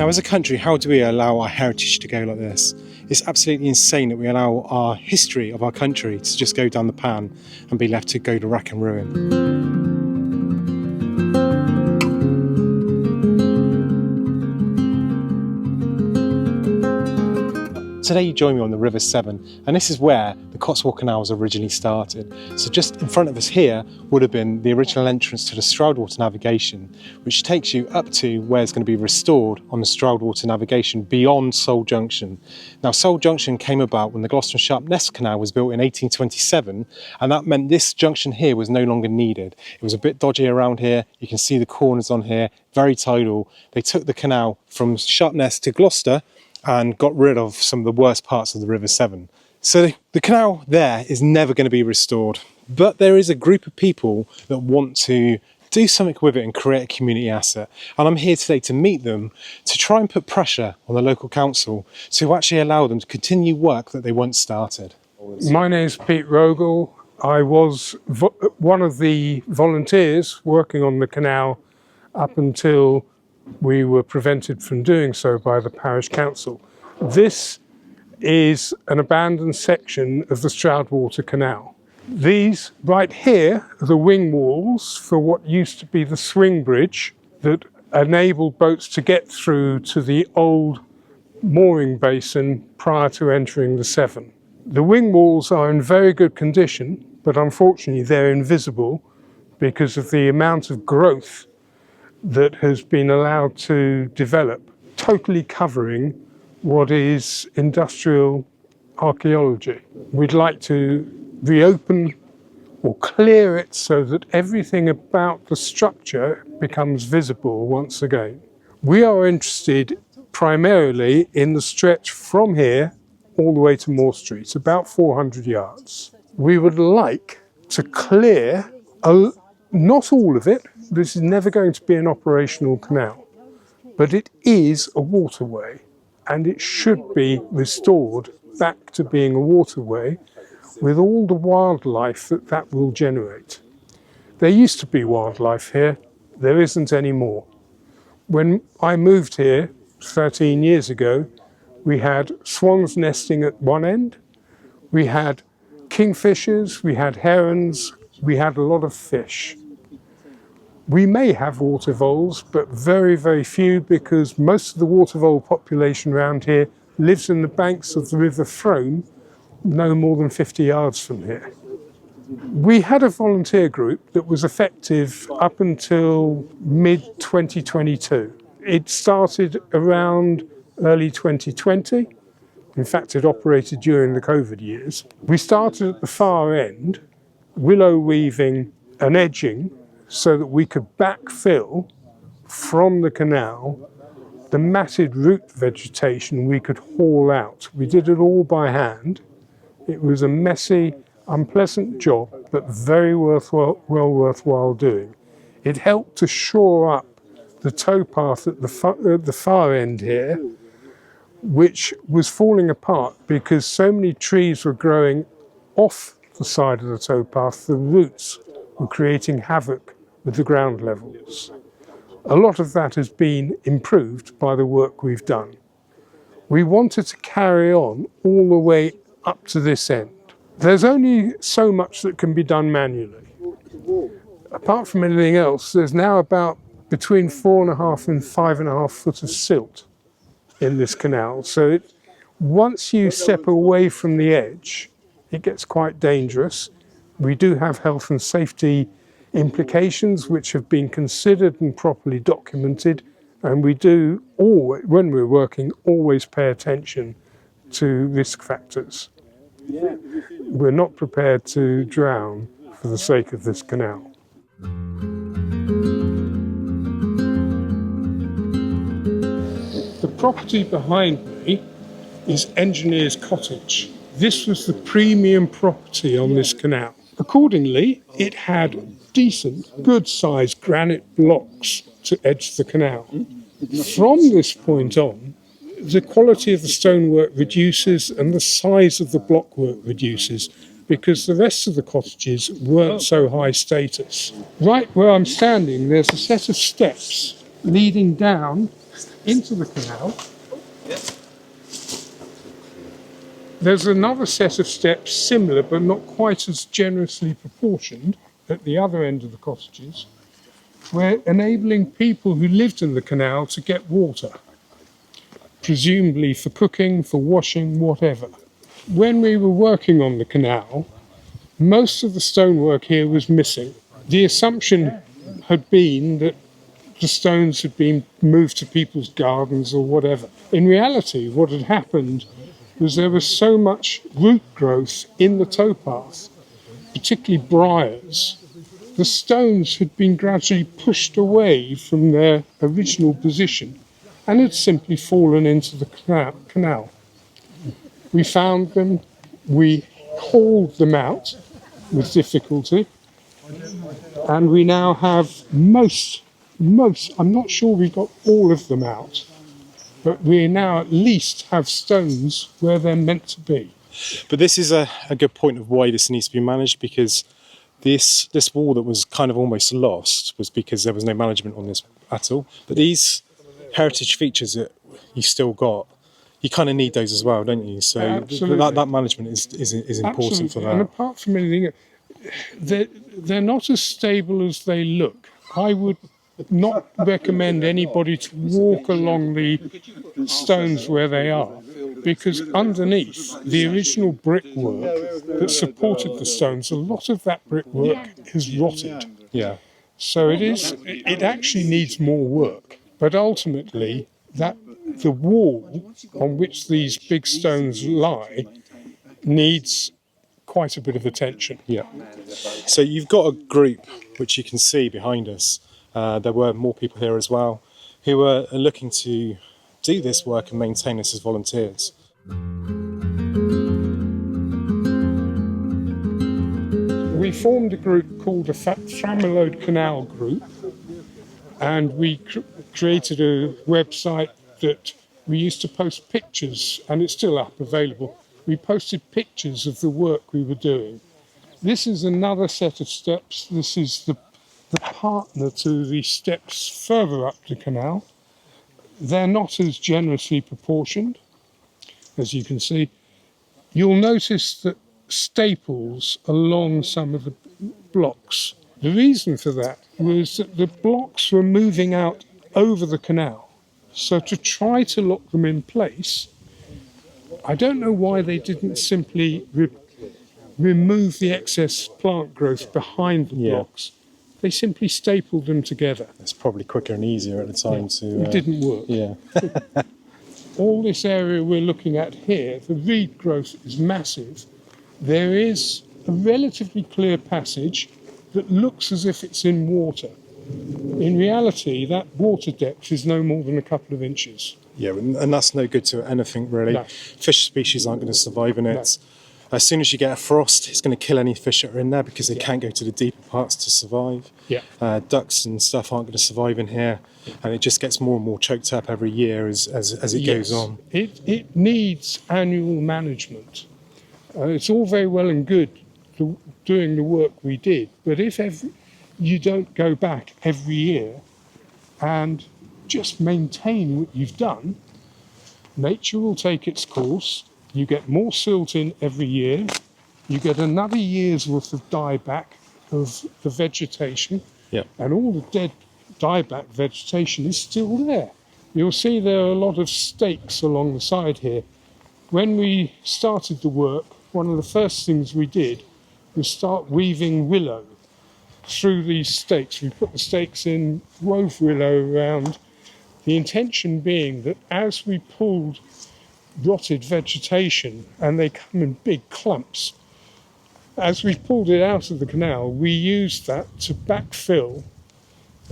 Now, as a country, how do we allow our heritage to go like this? It's absolutely insane that we allow our history of our country to just go down the pan and be left to go to rack and ruin. Today you join me on the River Severn, and this is where the Cotswold Canal was originally started. So just in front of us here would have been the original entrance to the Stroudwater navigation, which takes you up to where it's going to be restored on the Stroudwater navigation beyond Saul Junction. Now, Saul Junction came about when the Gloucester and Sharpness Canal was built in 1827, and that meant this junction here was no longer needed. It was a bit dodgy around here. You can see the corners on here, very tidal. They took the canal from Sharpness to Gloucester and got rid of some of the worst parts of the River Severn. So the canal there is never going to be restored, but there is a group of people that want to do something with it and create a community asset. And I'm here today to meet them, to try and put pressure on the local council to actually allow them to continue work that they once started. My name's Pete Rogel. I was one of the volunteers working on the canal up until we were prevented from doing so by the Parish Council. This is an abandoned section of the Stroudwater Canal. These right here are the wing walls for what used to be the swing bridge that enabled boats to get through to the old mooring basin prior to entering the Severn. The wing walls are in very good condition, but unfortunately they're invisible because of the amount of growth that has been allowed to develop, totally covering what is industrial archaeology. We'd like to reopen or clear it so that everything about the structure becomes visible once again. We are interested primarily in the stretch from here all the way to Moore Street, about 400 yards. We would like to clear not all of it. This is never going to be an operational canal, but it is a waterway and it should be restored back to being a waterway with all the wildlife that will generate. There used to be wildlife here, there isn't anymore. When I moved here 13 years ago, we had swans nesting at one end, we had kingfishers, we had herons, we had a lot of fish. We may have water voles, but very, very few, because most of the water vole population around here lives in the banks of the River Severn, no more than 50 yards from here. We had a volunteer group that was effective up until mid-2022. It started around early 2020. In fact, it operated during the COVID years. We started at the far end, willow weaving and edging, so that we could backfill from the canal the matted root vegetation we could haul out. We did it all by hand. It was a messy, unpleasant job, but very worthwhile doing. It helped to shore up the towpath at the far end here, which was falling apart because so many trees were growing off the side of the towpath. The roots were creating havoc with the ground levels. A lot of that has been improved by the work we've done. We wanted to carry on all the way up to this end. There's only so much that can be done manually. Apart from anything else, there's now about between 4.5 and 5.5 foot of silt in this canal. So once you step away from the edge, it gets quite dangerous. We do have health and safety implications which have been considered and properly documented, and we do always, when we're working, always pay attention to risk factors. We're not prepared to drown for the sake of this canal. The property behind me is Engineer's Cottage. This was the premium property on this canal. Accordingly, it had decent, good-sized granite blocks to edge the canal. From this point on, the quality of the stonework reduces and the size of the blockwork reduces because the rest of the cottages weren't so high status. Right where I'm standing, there's a set of steps leading down into the canal. There's another set of steps similar but not quite as generously proportioned at the other end of the cottages, where enabling people who lived in the canal to get water, presumably for cooking, for washing, whatever. When we were working on the canal, most of the stonework here was missing. The assumption had been that the stones had been moved to people's gardens or whatever. In reality, what had happened was there was so much root growth in the towpath, particularly briars. The stones had been gradually pushed away from their original position and had simply fallen into the canal. We found them, we hauled them out with difficulty, and we now have most, I'm not sure we got all of them out, but we now at least have stones where they're meant to be. But this is a good point of why this needs to be managed, because this wall that was kind of almost lost was because there was no management on this at all. But these heritage features that you still got, you kind of need those as well, don't you? So that management is important for that. And apart from anything, they're not as stable as they look. I would not recommend anybody to walk along the stones where they are, because underneath the original brickwork that supported the stones, a lot of that brickwork is rotted. Yeah. So it actually needs more work. But ultimately, the wall on which these big stones lie needs quite a bit of attention. Yeah. So you've got a group which you can see behind us. There were more people here as well who were looking to do this work and maintain this as volunteers. We formed a group called the Framilode Canal Group, and we created a website that we used to post pictures, and it's still up, available. We posted pictures of the work we were doing. This is another set of steps. This is the partner to the steps further up the canal. They're not as generously proportioned, as you can see. You'll notice that staples along some of the blocks. The reason for that was that the blocks were moving out over the canal. So to try to lock them in place, I don't know why they didn't simply remove the excess plant growth behind the blocks. They simply stapled them together. It's probably quicker and easier at the time to... It didn't work. Yeah. All this area we're looking at here, the reed growth is massive. There is a relatively clear passage that looks as if it's in water. In reality, that water depth is no more than a couple of inches. Yeah, and that's no good to anything really. No. Fish species aren't going to survive in it. No. As soon as you get a frost, it's going to kill any fish that are in there because they can't go to the deeper parts to survive. Yeah. Ducks and stuff aren't going to survive in here, and it just gets more and more choked up every year as it goes on. It needs annual management. It's all very well and good doing the work we did, but if you don't go back every year and just maintain what you've done, nature will take its course. You get more silt in every year. You get another year's worth of dieback of the vegetation. Yeah. And all the dead dieback vegetation is still there. You'll see there are a lot of stakes along the side here. When we started the work, one of the first things we did was start weaving willow through these stakes. We put the stakes in, wove willow around, the intention being that as we pulled rotted vegetation, and they come in big clumps, as we pulled it out of the canal, we used that to backfill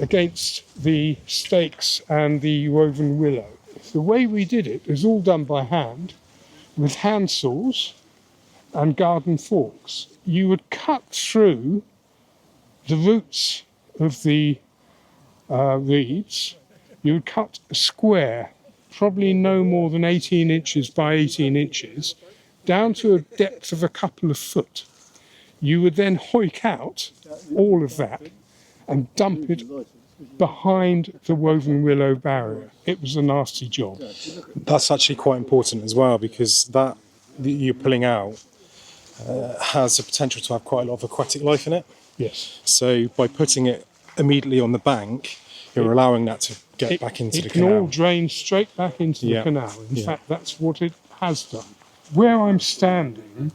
against the stakes and the woven willow. The way we did it is all done by hand, with hand saws and garden forks. You would cut through the roots of the reeds. You would cut a square, probably no more than 18 inches by 18 inches, down to a depth of a couple of foot. You would then hoik out all of that and dump it behind the woven willow barrier. It was a nasty job. That's actually quite important as well, because that you're pulling out has the potential to have quite a lot of aquatic life in it. Yes. So by putting it immediately on the bank, you're allowing that to get back into the canal. It can all drain straight back into the canal. In fact, that's what it has done. Where I'm standing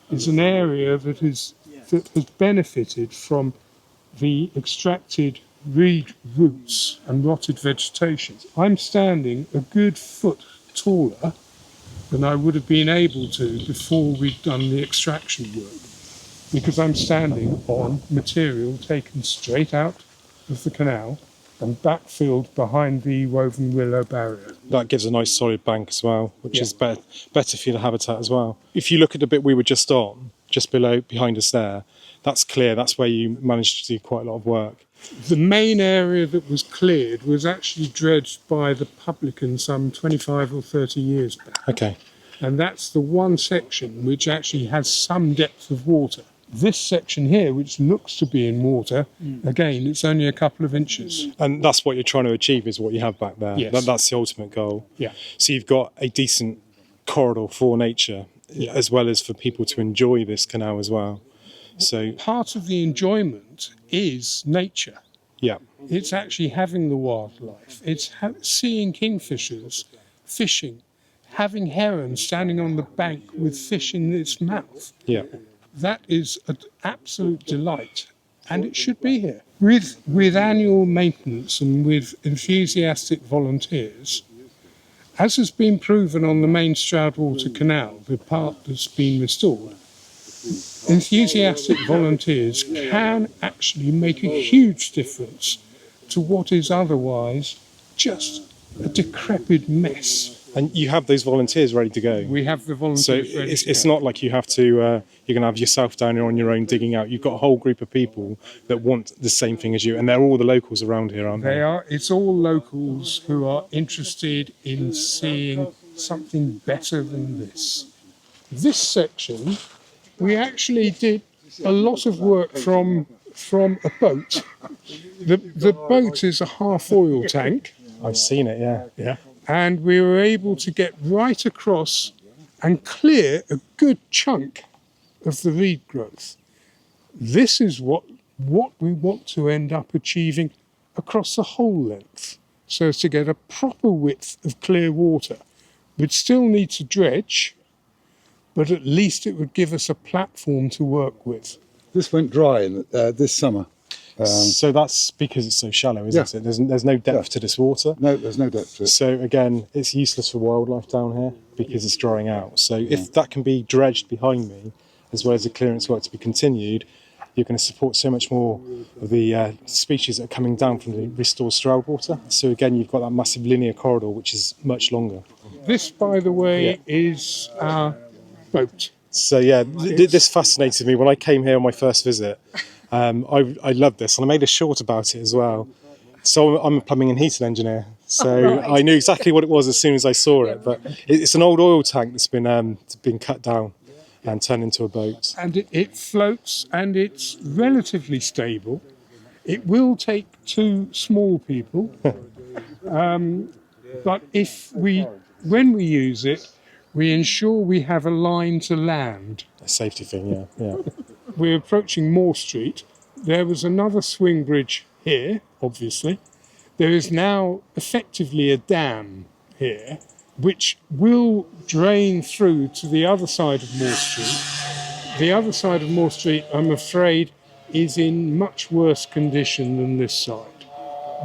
is an area that has benefited from the extracted reed roots and rotted vegetation. I'm standing a good foot taller than I would have been able to before we'd done the extraction work, because I'm standing on material taken straight out of the canal and backfilled behind the woven willow barrier. That gives a nice solid bank as well, which is better for the habitat as well. If you look at the bit we were just on, just behind us there, that's clear. That's where you managed to do quite a lot of work. The main area that was cleared was actually dredged by the publican some 25 or 30 years back. Okay. And that's the one section which actually has some depth of water. This section here, which looks to be in water, again, it's only a couple of inches. And that's what you're trying to achieve, is what you have back there. Yes. That's the ultimate goal. Yeah. So you've got a decent corridor for nature, as well as for people to enjoy this canal as well. So part of the enjoyment is nature. Yeah. It's actually having the wildlife. It's seeing kingfishers fishing, having heron standing on the bank with fish in its mouth. Yeah. That is an absolute delight, and it should be here. With annual maintenance and with enthusiastic volunteers, as has been proven on the main Stroudwater Canal, the part that's been restored, enthusiastic volunteers can actually make a huge difference to what is otherwise just a decrepit mess. And you have those volunteers ready to go. We have the volunteers so ready to it's go. not like you have to, you're going to have yourself down here on your own digging out. You've got a whole group of people that want the same thing as you, and they're all the locals around here, aren't they? They are. It's all locals who are interested in seeing something better than this. This section, we actually did a lot of work from a boat. The boat is a half oil tank. I've seen it, yeah. And we were able to get right across and clear a good chunk of the reed growth. This is what we want to end up achieving across the whole length, so as to get a proper width of clear water. We'd still need to dredge, but at least it would give us a platform to work with. This went dry this summer. So that's because it's so shallow, isn't it? There's no depth to this water. No, there's no depth to it. So again, it's useless for wildlife down here because it's drying out. So if that can be dredged behind me, as well as the clearance work to be continued, you're going to support so much more of the species that are coming down from the restored Stroudwater. So again, you've got that massive linear corridor, which is much longer. This, by the way, is our boat. So yeah, this fascinated me when I came here on my first visit. I loved this, and I made a short about it as well. So I'm a plumbing and heating engineer, so I knew exactly what it was as soon as I saw it. But it's an old oil tank that's been cut down and turned into a boat. And it floats, and it's relatively stable. It will take 2 small people, but when we use it, we ensure we have a line to land. A safety thing, yeah. We're approaching Moore Street. There was another swing bridge here, obviously. There is now effectively a dam here, which will drain through to the other side of Moore Street. The other side of Moore Street, I'm afraid, is in much worse condition than this side.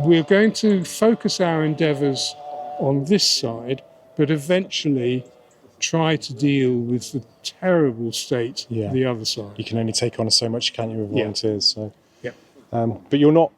We're going to focus our endeavours on this side, but eventually try to deal with the terrible state of the other side. You can only take on so much, can't you, with volunteers? So. Yeah. But you're not.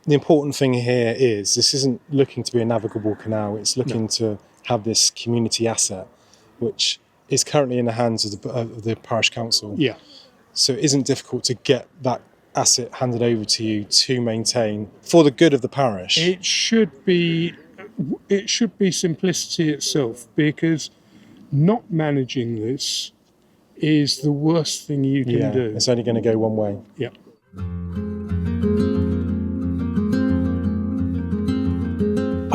The important thing here is this isn't looking to be a navigable canal. It's looking to have this community asset, which is currently in the hands of the Parish Council. Yeah. So it isn't difficult to get that asset handed over to you to maintain for the good of the parish. It should be simplicity itself, because not managing this is the worst thing you can do. It's only going to go one way. Yeah.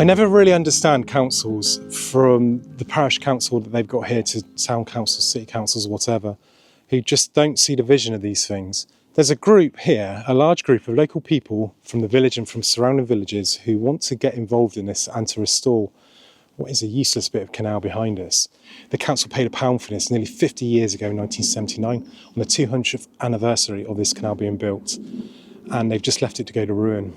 I never really understand councils, from the parish council that they've got here to town councils, city councils, whatever, who just don't see the vision of these things. There's a group here, a large group of local people from the village and from surrounding villages who want to get involved in this and to restore what is a useless bit of canal behind us. The council paid £1 for this nearly 50 years ago in 1979 on the 200th anniversary of this canal being built, and they've just left it to go to ruin.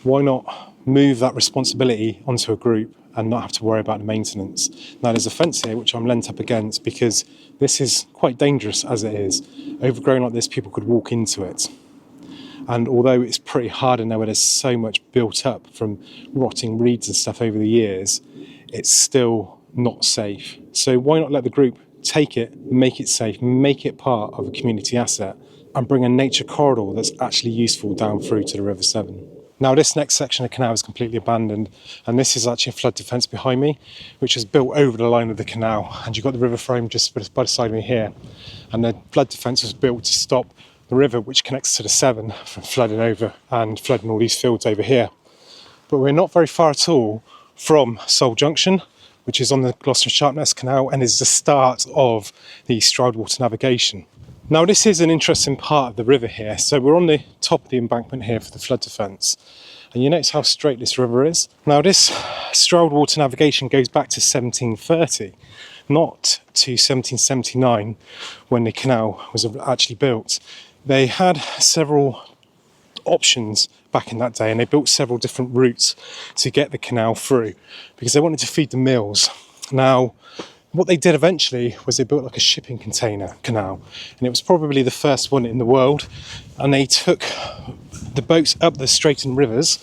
Why not move that responsibility onto a group and not have to worry about the maintenance? Now, there's a fence here which I'm leant up against because this is quite dangerous as it is. Overgrown like this, people could walk into it. And although it's pretty hard in there where there's so much built up from rotting reeds and stuff over the years, it's still not safe. So why not let the group take it, make it safe, make it part of a community asset, and bring a nature corridor that's actually useful down through to the River Severn. Now, this next section of canal is completely abandoned, and this is actually a flood defence behind me, which is built over the line of the canal. And you've got the river frame just by the side of me here. And the flood defence was built to stop the river, which connects to the Severn, from flooding over and flooding all these fields over here. But we're not very far at all from Saul Junction, which is on the Gloucester and Sharpness Canal and is the start of the Stroudwater navigation. Now, this is an interesting part of the river here. So we're on the top of the embankment here for the flood defence. And you notice how straight this river is. Now, this Stroudwater navigation goes back to 1730, not to 1779 when the canal was actually built. They had several options back in that day, and they built several different routes to get the canal through because they wanted to feed the mills. Now, what they did eventually was they built like a shipping container canal, and it was probably the first one in the world. And they took the boats up the straitened rivers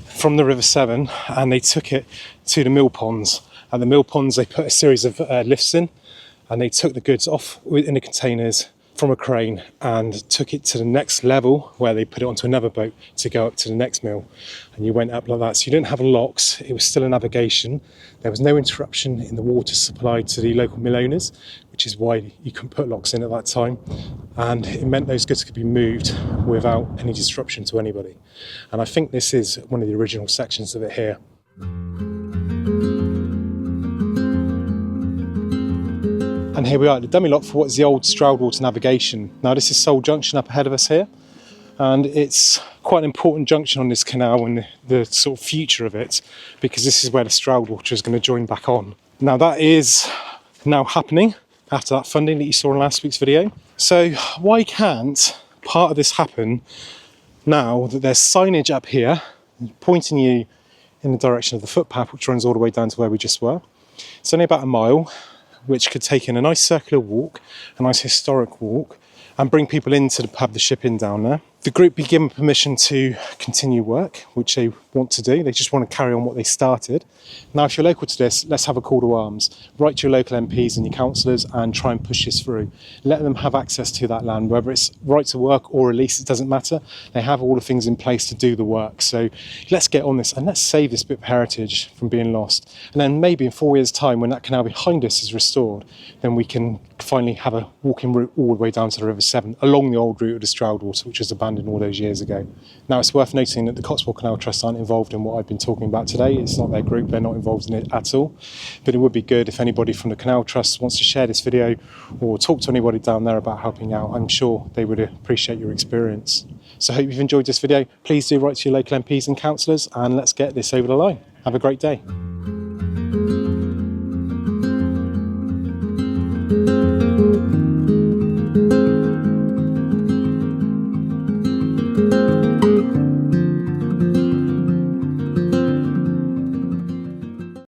from the River Severn and they took it to the mill ponds. At the mill ponds, they put a series of lifts in, and they took the goods off in the containers from a crane and took it to the next level where they put it onto another boat to go up to the next mill. And you went up like that. So you didn't have locks, it was still a navigation. There was no interruption in the water supply to the local mill owners, which is why you couldn't put locks in at that time. And it meant those goods could be moved without any disruption to anybody. And I think this is one of the original sections of it here. And here we are at the dummy lock for what's the old Stroudwater navigation. Now, this is Saul Junction up ahead of us here, and it's quite an important junction on this canal and the sort of future of it, because this is where the Stroudwater is going to join back on. Now, that is now happening after that funding that you saw in last week's video. So why can't part of this happen now that there's signage up here pointing you in the direction of the footpath, which runs all the way down to where we just were? It's only about a mile, which could take in a nice circular walk, a nice historic walk, and bring people into the pub, the ship in down there. The group be given permission to continue work, which they want to do. They just want to carry on what they started. Now, if you're local to this, let's have a call to arms. Write to your local MPs and your councillors and try and push this through. Let them have access to that land, whether it's right to work or a lease, it doesn't matter. They have all the things in place to do the work. So let's get on this and let's save this bit of heritage from being lost. And then maybe in 4 years' time, when that canal behind us is restored, then we can finally have a walking route all the way down to the River Severn, along the old route of the Stroudwater, which was abandoned all those years ago. Now, it's worth noting that the Cotswold Canal Trust aren't involved in what I've been talking about today. It's not their group, they're not involved in it at all. But it would be good if anybody from the Canal Trust wants to share this video or talk to anybody down there about helping out. I'm sure they would appreciate your experience. So I hope you've enjoyed this video. Please do write to your local MPs and councillors, and let's get this over the line. Have a great day.